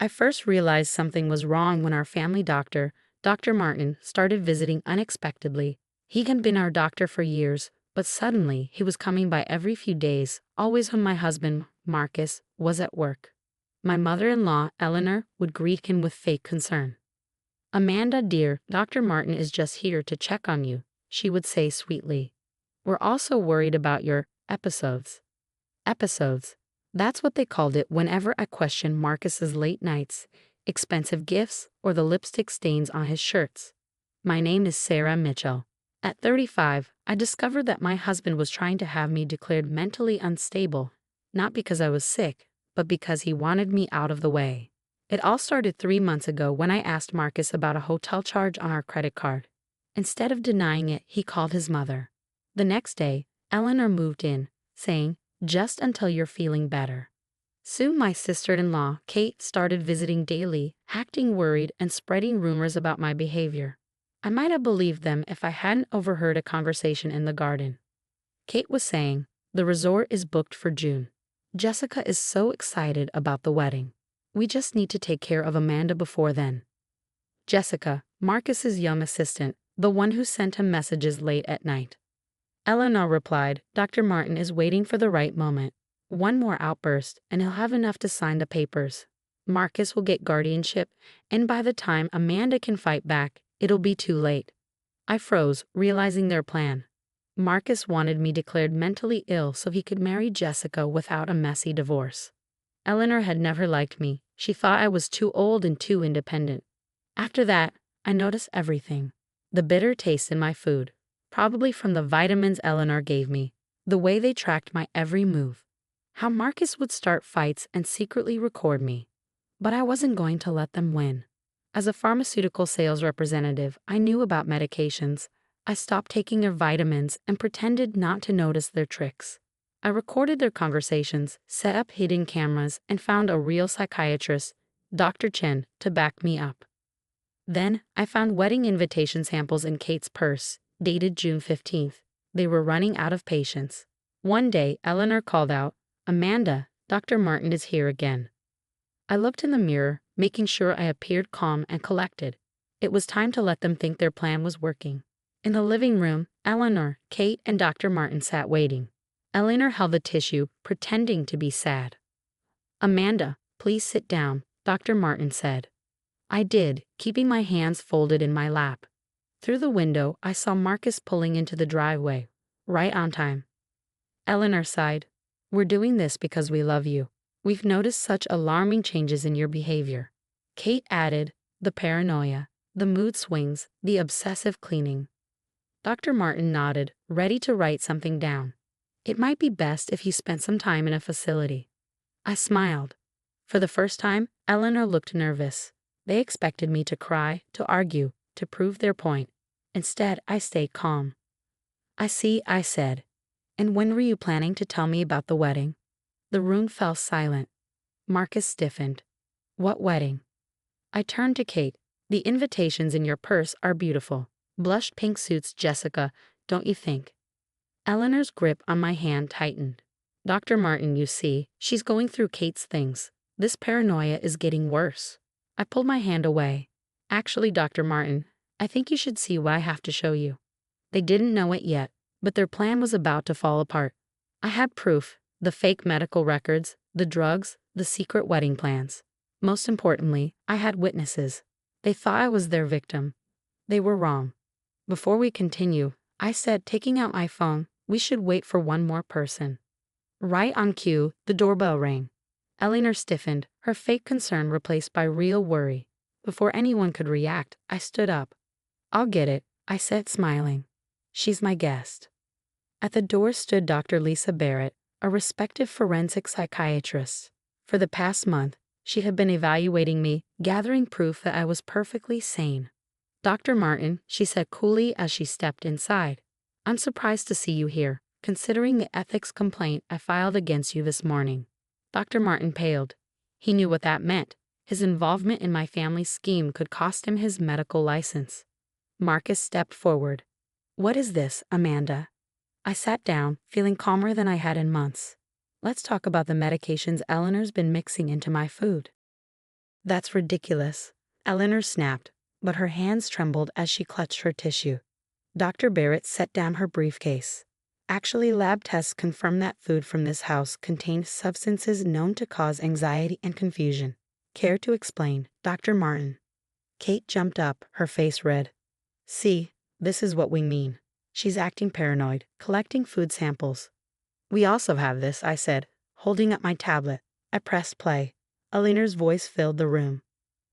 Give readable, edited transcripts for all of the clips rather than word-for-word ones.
I first realized something was wrong when our family doctor, Dr. Martin, started visiting unexpectedly. He had been our doctor for years, but suddenly he was coming by every few days, always when my husband, Marcus, was at work. My mother-in-law, Eleanor, would greet him with fake concern. "Amanda, dear, Dr. Martin is just here to check on you," she would say sweetly. "We're also worried about your episodes." Episodes. That's what they called it whenever I questioned Marcus's late nights, expensive gifts, or the lipstick stains on his shirts. My name is Sarah Mitchell. At 35, I discovered that my husband was trying to have me declared mentally unstable, not because I was sick, but because he wanted me out of the way. It all started 3 months ago when I asked Marcus about a hotel charge on our credit card. Instead of denying it, he called his mother. The next day, Eleanor moved in, saying, "Just until you're feeling better." Soon my sister-in-law, Kate, started visiting daily, acting worried and spreading rumors about my behavior. I might have believed them if I hadn't overheard a conversation in the garden. Kate was saying, "The resort is booked for June. Jessica is so excited about the wedding. We just need to take care of Amanda before then." Jessica, Marcus's young assistant, the one who sent him messages late at night. Eleanor replied, "Dr. Martin is waiting for the right moment. One more outburst, and he'll have enough to sign the papers. Marcus will get guardianship, and by the time Amanda can fight back, it'll be too late." I froze, realizing their plan. Marcus wanted me declared mentally ill so he could marry Jessica without a messy divorce. Eleanor had never liked me. She thought I was too old and too independent. After that, I noticed everything. The bitter taste in my food, probably from the vitamins Eleanor gave me, the way they tracked my every move, how Marcus would start fights and secretly record me. But I wasn't going to let them win. As a pharmaceutical sales representative, I knew about medications. I stopped taking their vitamins and pretended not to notice their tricks. I recorded their conversations, set up hidden cameras, and found a real psychiatrist, Dr. Chen, to back me up. Then, I found wedding invitation samples in Kate's purse, dated June 15th. They were running out of patience. One day, Eleanor called out, "Amanda, Dr. Martin is here again." I looked in the mirror, making sure I appeared calm and collected. It was time to let them think their plan was working. In the living room, Eleanor, Kate, and Dr. Martin sat waiting. Eleanor held the tissue, pretending to be sad. "Amanda, please sit down," Dr. Martin said. I did, keeping my hands folded in my lap. Through the window, I saw Marcus pulling into the driveway, right on time. Eleanor sighed. "We're doing this because we love you. We've noticed such alarming changes in your behavior." Kate added, "The paranoia, the mood swings, the obsessive cleaning." Dr. Martin nodded, ready to write something down. "It might be best if you spent some time in a facility." I smiled. For the first time, Eleanor looked nervous. They expected me to cry, to argue, to prove their point. Instead, I stayed calm. "I see," I said. "And when were you planning to tell me about the wedding?" The room fell silent. Marcus stiffened. "What wedding?" I turned to Kate. "The invitations in your purse are beautiful. Blushed pink suits, Jessica, don't you think?" Eleanor's grip on my hand tightened. "Dr. Martin, you see, she's going through Kate's things. This paranoia is getting worse." I pulled my hand away. "Actually, Dr. Martin, I think you should see what I have to show you." They didn't know it yet, but their plan was about to fall apart. I had proof, the fake medical records, the drugs, the secret wedding plans. Most importantly, I had witnesses. They thought I was their victim. They were wrong. Before we continue, I said, taking out my phone, we should wait for one more person. Right on cue, the doorbell rang. Eleanor stiffened, her fake concern replaced by real worry. Before anyone could react, I stood up. "I'll get it," I said, smiling. "She's my guest." At the door stood Dr. Lisa Barrett, a respected forensic psychiatrist. For the past month, she had been evaluating me, gathering proof that I was perfectly sane. "Dr. Martin," she said coolly as she stepped inside, "I'm surprised to see you here, considering the ethics complaint I filed against you this morning." Dr. Martin paled. He knew what that meant. His involvement in my family's scheme could cost him his medical license. Marcus stepped forward. "What is this, Amanda?" I sat down, feeling calmer than I had in months. "Let's talk about the medications Eleanor's been mixing into my food." That's ridiculous. Eleanor snapped, but her hands trembled as she clutched her tissue. Dr. Barrett set down her briefcase. Actually, lab tests confirmed that food from this house contained substances known to cause anxiety and confusion. Care to explain, Dr. Martin? Kate jumped up, her face red. See, this is what we mean. She's acting paranoid, collecting food samples. We also have this, I said, holding up my tablet. I pressed play. Eleanor's voice filled the room.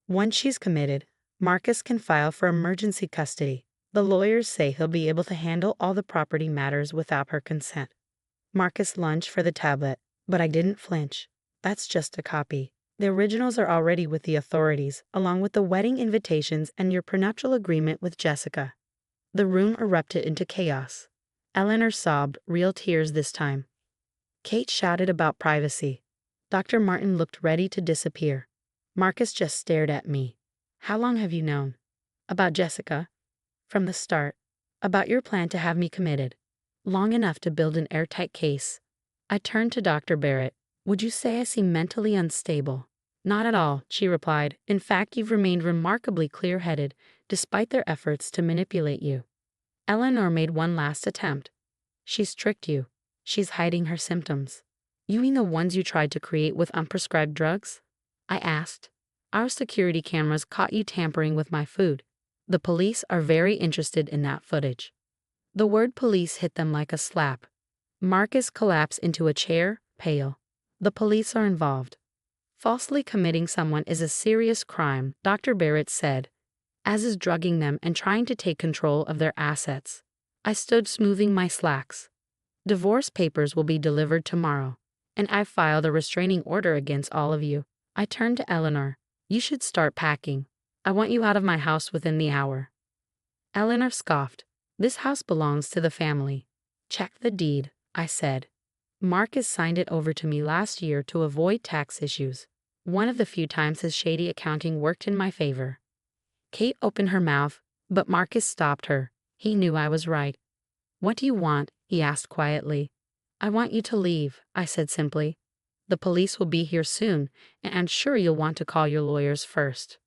Once she's committed, Marcus can file for emergency custody. The lawyers say he'll be able to handle all the property matters without her consent. Marcus lunged for the tablet, but I didn't flinch. That's just a copy. The originals are already with the authorities, along with the wedding invitations and your prenuptial agreement with Jessica. The room erupted into chaos. Eleanor sobbed, real tears this time. Kate shouted about privacy. Dr. Martin looked ready to disappear. Marcus just stared at me. How long have you known? About Jessica? From the start. About your plan to have me committed. Long enough to build an airtight case. I turned to Dr. Barrett. Would you say I seem mentally unstable? Not at all, she replied. In fact, you've remained remarkably clear-headed, despite their efforts to manipulate you. Eleanor made one last attempt. She's tricked you. She's hiding her symptoms. You mean the ones you tried to create with unprescribed drugs? I asked. Our security cameras caught you tampering with my food. The police are very interested in that footage. The word police hit them like a slap. Marcus collapsed into a chair, pale. The police are involved. Falsely committing someone is a serious crime, Dr. Barrett said, as is drugging them and trying to take control of their assets. I stood smoothing my slacks. Divorce papers will be delivered tomorrow, and I've filed a restraining order against all of you. I turned to Eleanor. You should start packing. I want you out of my house within the hour. Eleanor scoffed. This house belongs to the family. Check the deed, I said. Marcus signed it over to me last year to avoid tax issues. One of the few times his shady accounting worked in my favor. Kate opened her mouth, but Marcus stopped her. He knew I was right. What do you want? He asked quietly. I want you to leave, I said simply. The police will be here soon, and I'm sure you'll want to call your lawyers first.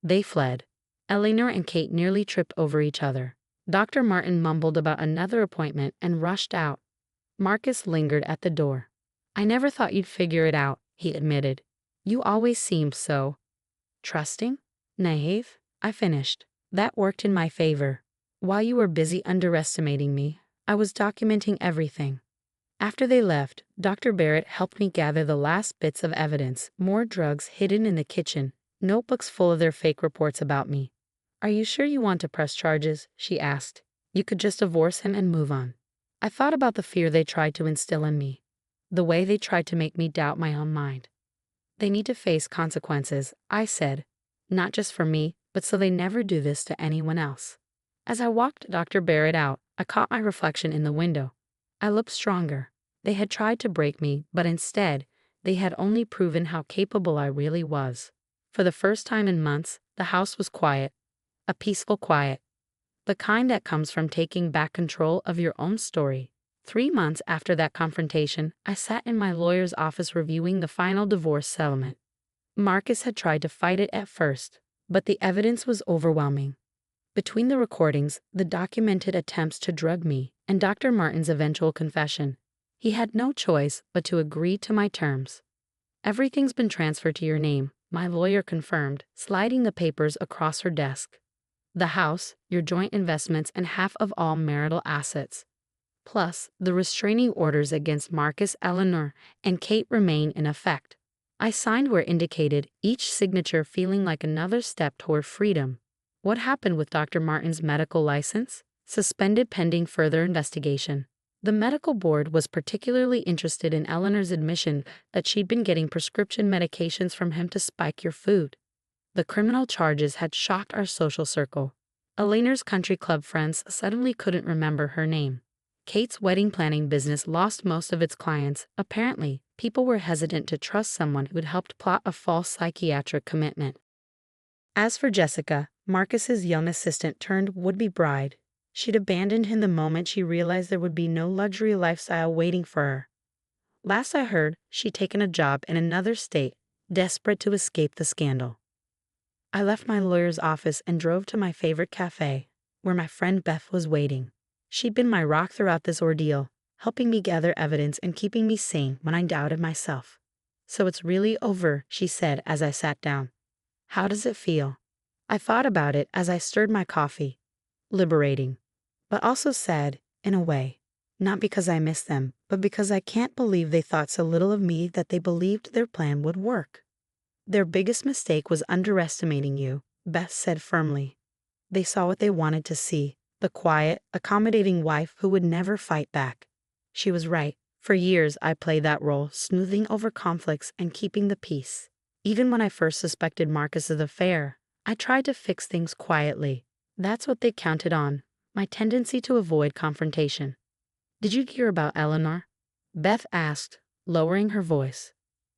They fled. Eleanor and Kate nearly tripped over each other. Dr. Martin mumbled about another appointment and rushed out. Marcus lingered at the door. I never thought you'd figure it out, he admitted. You always seemed so trusting? Naive? I finished. That worked in my favor. While you were busy underestimating me, I was documenting everything. After they left, Dr. Barrett helped me gather the last bits of evidence, more drugs hidden in the kitchen, notebooks full of their fake reports about me. Are you sure you want to press charges? She asked. You could just divorce him and move on. I thought about the fear they tried to instill in me, the way they tried to make me doubt my own mind. They need to face consequences, I said, not just for me, but so they never do this to anyone else. As I walked Dr. Barrett out, I caught my reflection in the window. I looked stronger. They had tried to break me, but instead, they had only proven how capable I really was. For the first time in months, the house was quiet, a peaceful quiet, the kind that comes from taking back control of your own story. 3 months after that confrontation, I sat in my lawyer's office reviewing the final divorce settlement. Marcus had tried to fight it at first, but the evidence was overwhelming. Between the recordings, the documented attempts to drug me, and Dr. Martin's eventual confession, he had no choice but to agree to my terms. Everything's been transferred to your name, my lawyer confirmed, sliding the papers across her desk. The house, your joint investments, and half of all marital assets. Plus, the restraining orders against Marcus, Eleanor, and Kate remain in effect. I signed where indicated, each signature feeling like another step toward freedom. What happened with Dr. Martin's medical license? Suspended pending further investigation. The medical board was particularly interested in Eleanor's admission that she'd been getting prescription medications from him to spike your food. The criminal charges had shocked our social circle. Eleanor's country club friends suddenly couldn't remember her name. Kate's wedding planning business lost most of its clients. Apparently, people were hesitant to trust someone who'd helped plot a false psychiatric commitment. As for Jessica, Marcus's young assistant turned would-be bride, she'd abandoned him the moment she realized there would be no luxury lifestyle waiting for her. Last I heard, she'd taken a job in another state, desperate to escape the scandal. I left my lawyer's office and drove to my favorite cafe, where my friend Beth was waiting. She'd been my rock throughout this ordeal, helping me gather evidence and keeping me sane when I doubted myself. "So it's really over," she said as I sat down. "How does it feel?" I thought about it as I stirred my coffee. Liberating. But also sad, in a way. Not because I miss them, but because I can't believe they thought so little of me that they believed their plan would work. "Their biggest mistake was underestimating you," Beth said firmly. "They saw what they wanted to see, the quiet, accommodating wife who would never fight back." She was right. For years I played that role, smoothing over conflicts and keeping the peace. Even when I first suspected Marcus's affair, I tried to fix things quietly. That's what they counted on, my tendency to avoid confrontation. "Did you hear about Eleanor?" Beth asked, lowering her voice.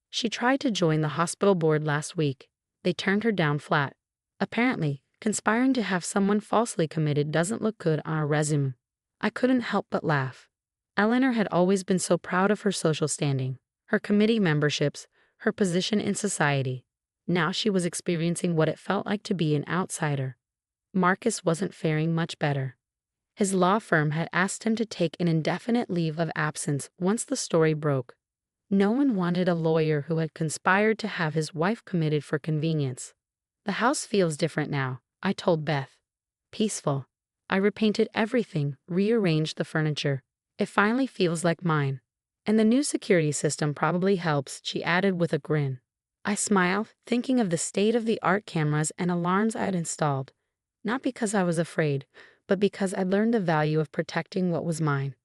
"She tried to join the hospital board last week. They turned her down flat. Apparently, conspiring to have someone falsely committed doesn't look good on a resume." I couldn't help but laugh. Eleanor had always been so proud of her social standing, her committee memberships, her position in society. Now she was experiencing what it felt like to be an outsider. Marcus wasn't faring much better. His law firm had asked him to take an indefinite leave of absence once the story broke. No one wanted a lawyer who had conspired to have his wife committed for convenience. "The house feels different now," I told Beth. "Peaceful. I repainted everything, rearranged the furniture. It finally feels like mine. And the new security system probably helps," she added with a grin. I smiled, thinking of the state-of-the-art cameras and alarms I had installed. Not because I was afraid, but because I'd learned the value of protecting what was mine.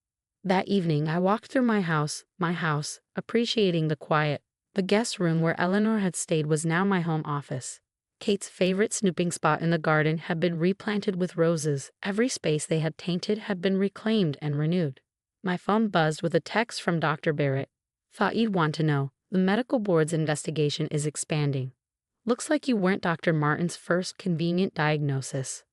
That evening I walked through my house, appreciating the quiet. The guest room where Eleanor had stayed was now my home office. Kate's favorite snooping spot in the garden had been replanted with roses. Every space they had tainted had been reclaimed and renewed. My phone buzzed with a text from Dr. Barrett. "Thought you'd want to know. The medical board's investigation is expanding. Looks like you weren't Dr. Martin's first convenient diagnosis."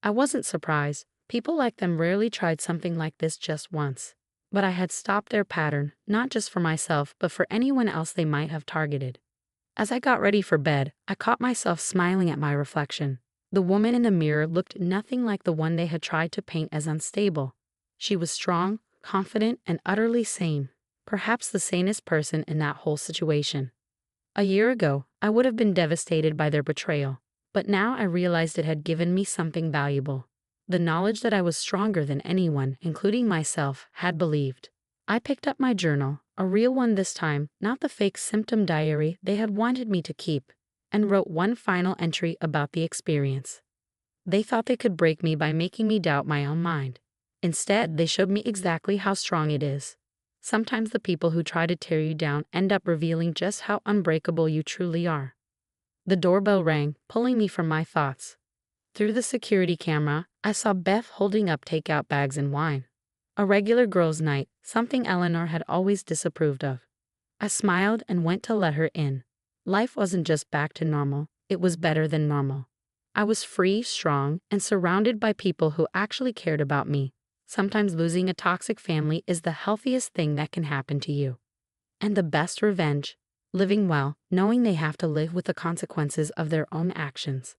I wasn't surprised. People like them rarely tried something like this just once. But I had stopped their pattern, not just for myself, but for anyone else they might have targeted. As I got ready for bed, I caught myself smiling at my reflection. The woman in the mirror looked nothing like the one they had tried to paint as unstable. She was strong, confident, and utterly sane. Perhaps the sanest person in that whole situation. A year ago, I would have been devastated by their betrayal. But now I realized it had given me something valuable. The knowledge that I was stronger than anyone, including myself, had believed. I picked up my journal, a real one this time, not the fake symptom diary they had wanted me to keep, and wrote one final entry about the experience. They thought they could break me by making me doubt my own mind. Instead, they showed me exactly how strong it is. Sometimes the people who try to tear you down end up revealing just how unbreakable you truly are. The doorbell rang, pulling me from my thoughts. Through the security camera, I saw Beth holding up takeout bags and wine. A regular girls' night, something Eleanor had always disapproved of. I smiled and went to let her in. Life wasn't just back to normal, it was better than normal. I was free, strong, and surrounded by people who actually cared about me. Sometimes losing a toxic family is the healthiest thing that can happen to you. And the best revenge, living well, knowing they have to live with the consequences of their own actions.